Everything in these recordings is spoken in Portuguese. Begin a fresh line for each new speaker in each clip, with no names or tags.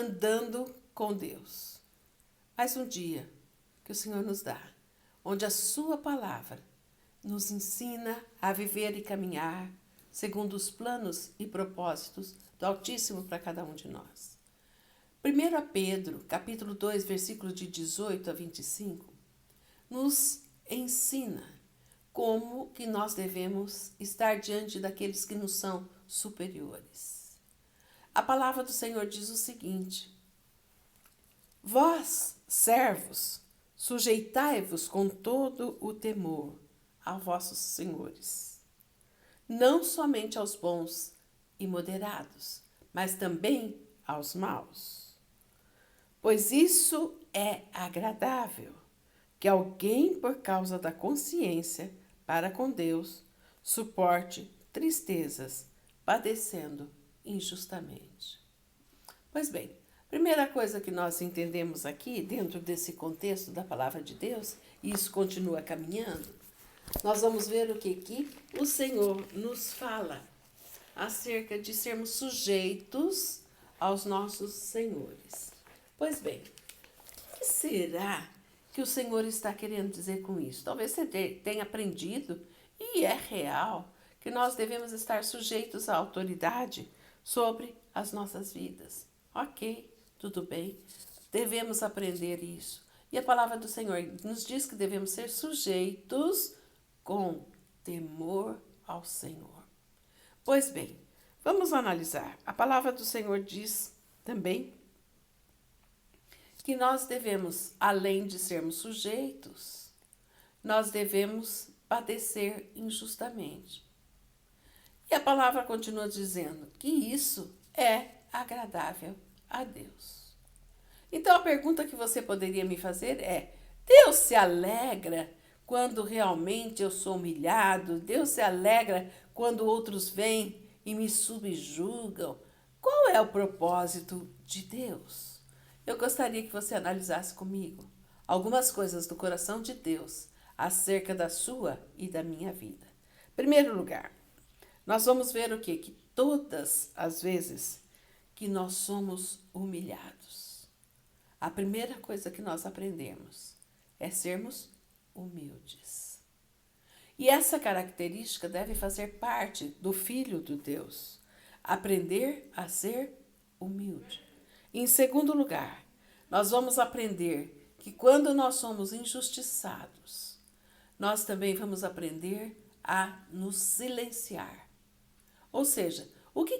andando com Deus. Mais um dia que o Senhor nos dá, onde a sua palavra nos ensina a viver e caminhar segundo os planos e propósitos do Altíssimo para cada um de nós. 1 Pedro, capítulo 2, versículo de 18 a 25, nos ensina como que nós devemos estar diante daqueles que nos são superiores. A palavra do Senhor diz o seguinte: vós, servos, sujeitai-vos com todo o temor aos vossos senhores, não somente aos bons e moderados, mas também aos maus. Pois isso é agradável, que alguém, por causa da consciência para com Deus, suporte tristezas, padecendo injustamente. Pois bem, primeira coisa que nós entendemos aqui, dentro desse contexto da palavra de Deus, e isso continua caminhando, nós vamos ver o que o Senhor nos fala acerca de sermos sujeitos aos nossos senhores. Pois bem, o que será que o Senhor está querendo dizer com isso? Talvez você tenha aprendido, e é real, que nós devemos estar sujeitos à autoridade sobre as nossas vidas. Ok, tudo bem, devemos aprender isso. E a palavra do Senhor nos diz que devemos ser sujeitos com temor ao Senhor. Pois bem, vamos analisar. A palavra do Senhor diz também que nós devemos, além de sermos sujeitos, nós devemos padecer injustamente. E a palavra continua dizendo que isso é agradável a Deus. Então a pergunta que você poderia me fazer é: Deus se alegra quando realmente eu sou humilhado? Deus se alegra quando outros vêm e me subjugam? Qual é o propósito de Deus? Eu gostaria que você analisasse comigo algumas coisas do coração de Deus acerca da sua e da minha vida. Em primeiro lugar, nós vamos ver o quê? Que todas as vezes que nós somos humilhados, a primeira coisa que nós aprendemos é sermos humildes. E essa característica deve fazer parte do Filho de Deus, aprender a ser humilde. Em segundo lugar, nós vamos aprender que quando nós somos injustiçados, nós também vamos aprender a nos silenciar. Ou seja, o que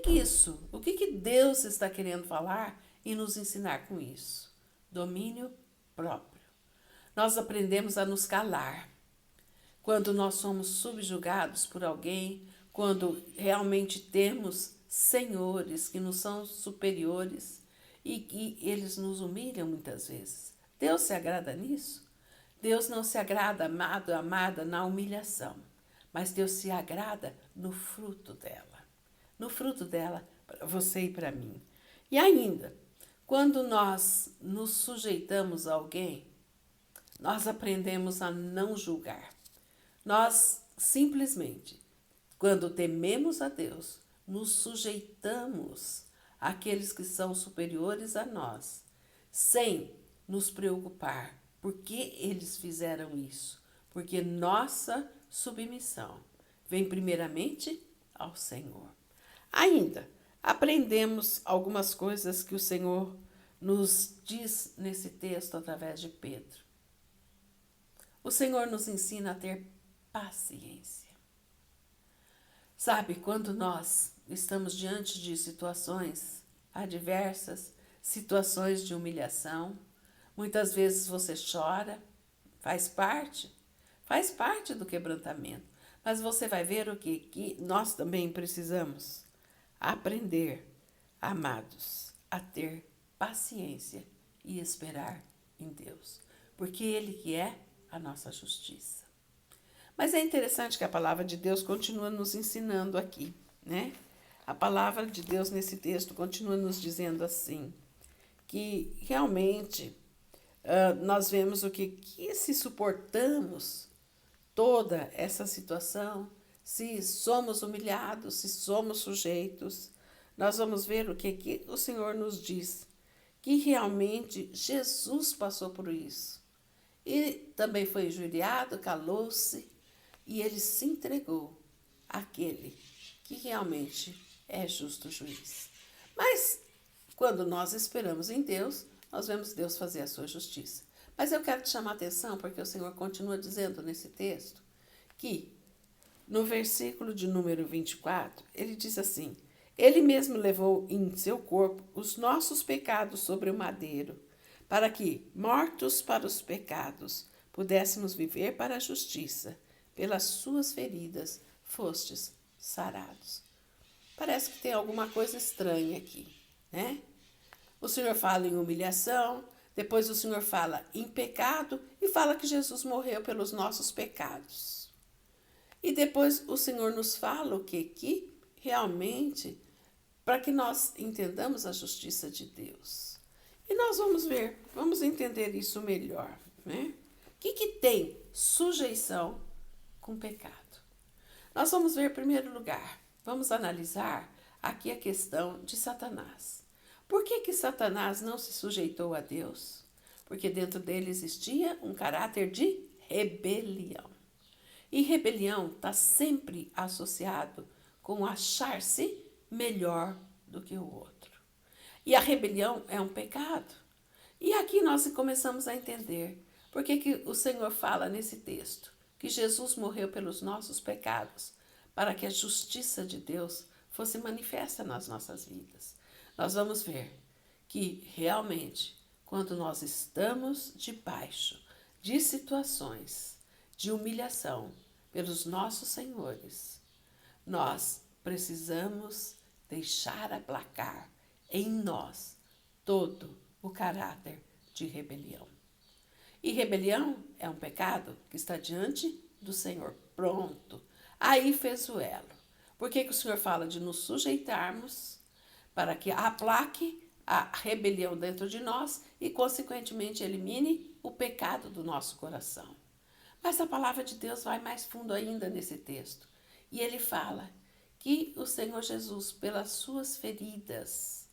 Deus está querendo falar e nos ensinar com isso? Domínio próprio. Nós aprendemos a nos calar quando nós somos subjugados por alguém, quando realmente temos senhores que nos são superiores e que eles nos humilham muitas vezes. Deus se agrada nisso? Deus não se agrada, amado, amada, na humilhação, mas Deus se agrada no fruto dela. No fruto dela, para você e para mim. E ainda, quando nós nos sujeitamos a alguém, nós aprendemos a não julgar. Nós simplesmente, quando tememos a Deus, nos sujeitamos àqueles que são superiores a nós, sem nos preocupar por que eles fizeram isso, porque nossa submissão vem primeiramente ao Senhor. Ainda, aprendemos algumas coisas que o Senhor nos diz nesse texto através de Pedro. O Senhor nos ensina a ter paciência. Sabe, quando nós estamos diante de situações adversas, situações de humilhação, muitas vezes você chora, faz parte do quebrantamento. Mas você vai ver o quê? Que nós também precisamos aprender, amados, a ter paciência e esperar em Deus, porque Ele que é a nossa justiça. Mas é interessante que a palavra de Deus continua nos ensinando aqui, né? A palavra de Deus nesse texto continua nos dizendo assim, que realmente nós vemos o que se suportamos toda essa situação, se somos humilhados, se somos sujeitos, nós vamos ver o que o Senhor nos diz, que realmente Jesus passou por isso. E também foi injuriado, calou-se, e ele se entregou àquele que realmente é justo juiz. Mas, quando nós esperamos em Deus, nós vemos Deus fazer a sua justiça. Mas eu quero te chamar a atenção, porque o Senhor continua dizendo nesse texto, que no versículo de número 24, ele diz assim: Ele mesmo levou em seu corpo os nossos pecados sobre o madeiro, para que, mortos para os pecados, pudéssemos viver para a justiça. Pelas suas feridas fostes sarados. Parece que tem alguma coisa estranha aqui, né? O Senhor fala em humilhação, depois o Senhor fala em pecado e fala que Jesus morreu pelos nossos pecados. E depois o Senhor nos fala o quê? Que realmente, para que nós entendamos a justiça de Deus. E nós vamos ver, vamos entender isso melhor, né? O que tem sujeição com pecado? Nós vamos ver em primeiro lugar, vamos analisar aqui a questão de Satanás. Por que Satanás não se sujeitou a Deus? Porque dentro dele existia um caráter de rebelião. E rebelião está sempre associado com achar-se melhor do que o outro. E a rebelião é um pecado. E aqui nós começamos a entender por que o Senhor fala nesse texto que Jesus morreu pelos nossos pecados, para que a justiça de Deus fosse manifesta nas nossas vidas. Nós vamos ver que realmente, quando nós estamos debaixo de situações de humilhação pelos nossos senhores, nós precisamos deixar aplacar em nós todo o caráter de rebelião. E rebelião é um pecado que está diante do Senhor. Pronto. Aí fez o elo. Por que o Senhor fala de nos sujeitarmos para que aplaque a rebelião dentro de nós e, consequentemente, elimine o pecado do nosso coração? Mas a palavra de Deus vai mais fundo ainda nesse texto. E ele fala que o Senhor Jesus, pelas suas feridas,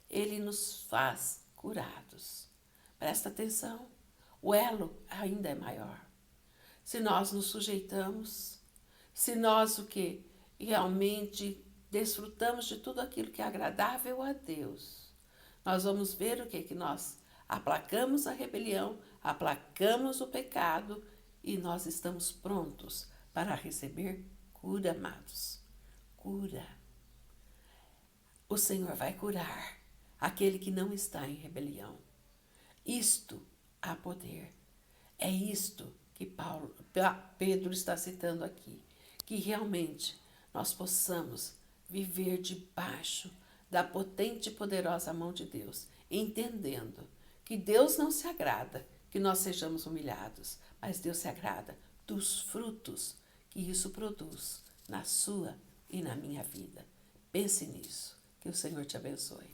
ele nos faz curados. Presta atenção, o elo ainda é maior. Se nós nos sujeitamos, se nós o que realmente desfrutamos de tudo aquilo que é agradável a Deus, nós vamos ver o que nós aplacamos a rebelião, aplacamos o pecado e nós estamos prontos para receber cura, amados. Cura. O Senhor vai curar aquele que não está em rebelião. Isto há poder. É isto que Pedro está citando aqui. Que realmente nós possamos viver debaixo da potente e poderosa mão de Deus, entendendo que Deus não se agrada que nós sejamos humilhados, mas Deus se agrada dos frutos que isso produz na sua e na minha vida. Pense nisso. Que o Senhor te abençoe.